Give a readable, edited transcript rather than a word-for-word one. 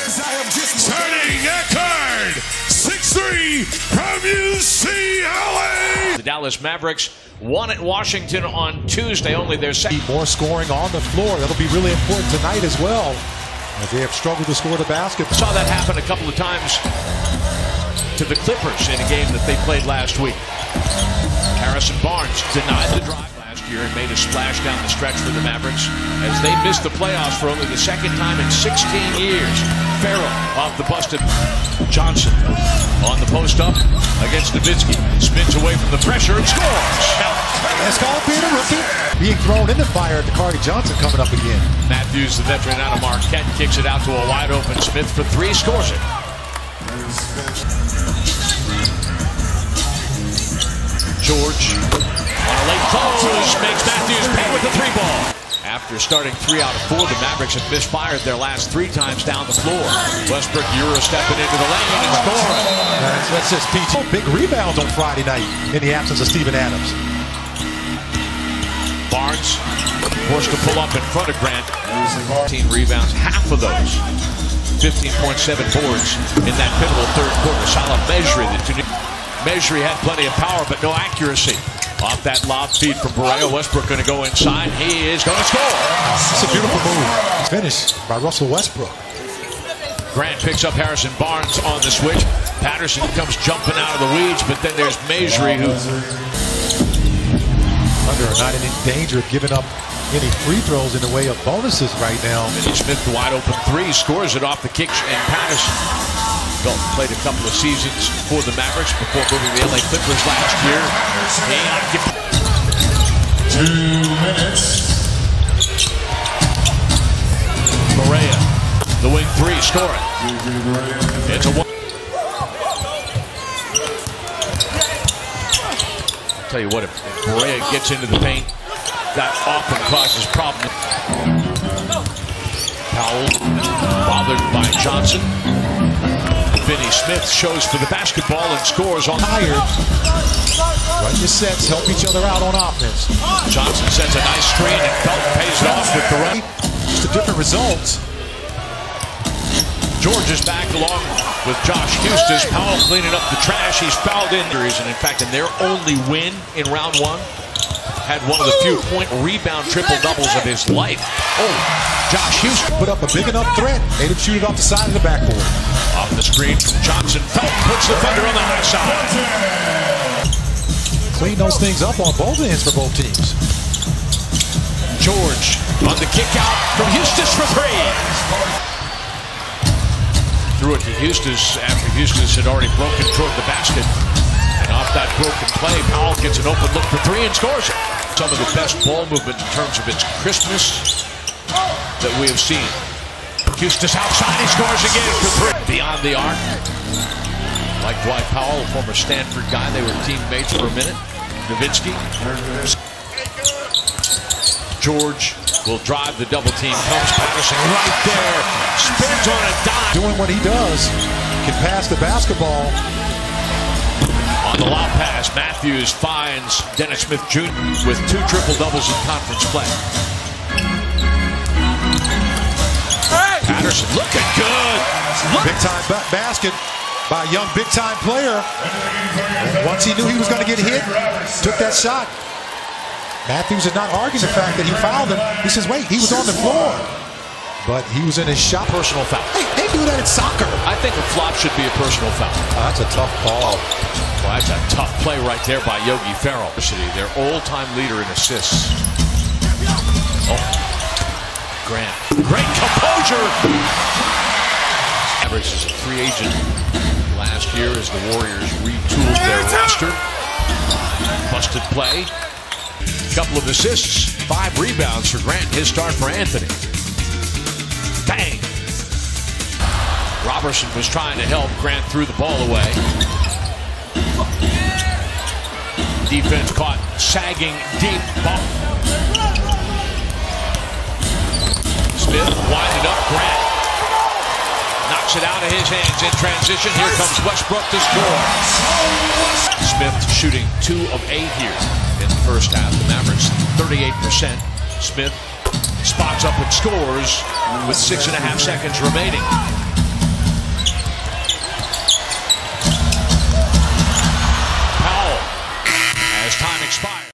Turning that card, 6'3" from UCLA. The Dallas Mavericks won at Washington on Tuesday, only their second. More scoring on the floor. That'll be really important tonight as well, as they have struggled to score the basket. Saw that happen a couple of times to the Clippers in a game that they played last week. Harrison Barnes denied the drive last year and made a splash down the stretch for the Mavericks as they missed the playoffs for only the second time in 16 years. Farrell off the busted. Johnson on the post up against Nowitzki. Spins away from the pressure and scores. That's called being a rookie. Being thrown in the fire at the Cardi Johnson coming up again. Matthews, the veteran out of Marquette, kicks it out to a wide open Smith for three, scores it. George on a late close makes Matthews pay with the three ball. After starting 3 out of 4, the Mavericks have misfired their last 3 times down the floor. Westbrook Euro stepping into the lane and scoring. That's just PG. Big rebounds on Friday night in the absence of Steven Adams. Barnes forced to pull up in front of Grant. 15 rebounds, half of those. 15.7 boards in that pivotal third quarter. Salah Mejri had plenty of power, but no accuracy. Off that lob feed from Barea, Westbrook going to go inside. He is going to score. It's a beautiful move. Finish by Russell Westbrook. Grant picks up Harrison Barnes on the switch. Patterson comes jumping out of the weeds, but then there's Mejri who not in danger of giving up any free throws in the way of bonuses right now. Vinny Smith, the wide open 3, scores it off the kick, and Patterson played a couple of seasons for the Mavericks before moving to the LA Clippers last year. 2 minutes. Barea, the wing 3, scoring. It's a 1. I'll tell you what, if Barea gets into the paint, that often causes problems. Powell bothered by Johnson. Vinny Smith shows for the basketball and scores on. Tired. Run your sets, help each other out on offense. Johnson sets a nice screen and Felton pays it off with the run. Just a different results. George is back along with Josh Hustis. Powell cleaning up the trash. He's fouled injuries, and in fact, in their only win in round 1, had one of the few point rebound triple-doubles of his life. Oh, Josh Hustis put up a big enough threat. Made him shoot it off the side of the backboard. Off the screen from Johnson. Felton puts the defender on the high side. Clean those things up on both ends for both teams. George on the kick out from Hustis for 3. Threw it to Hustis after Hustis had already broken toward the basket. And off that broken play, Powell gets an open look for 3 and scores it. Some of the best ball movement in terms of its crispness that we have seen. Hustis outside, he scores again for 3. Beyond the arc. Like Dwight Powell, a former Stanford guy, they were teammates for a minute. Nowitzki. George will drive the double team. Comes Patterson right there. Spins on a dime. Doing what he does. Can pass the basketball. On the lob pass, Matthews finds Dennis Smith Jr. with 2 triple-doubles in conference play. Patterson looking good. Big-time basket by a young big-time player. Once he knew he was going to get hit, took that shot. Matthews is not arguing the fact that he fouled him. He says, wait, he was on the floor. But he was in his shot. Personal foul. Hey, they do that in soccer. I think a flop should be a personal foul. That's a tough call. Well, that's a tough play right there by Yogi Ferrell. Their all-time leader in assists. Oh, Grant. Great composure. Mavericks is a free agent last year as the Warriors retooled their roster. Busted play. Couple of assists, 5 rebounds for Grant. His start for Anthony. Bang! Robertson was trying to help. Grant threw the ball away. Defense caught sagging deep. Ball. Smith winded up. Grant knocks it out of his hands in transition. Here comes Westbrook to score. Smith shooting 2 of 8 here in the first half. The Mavericks 38%. Smith spots up and scores with 6.5 seconds remaining. expired.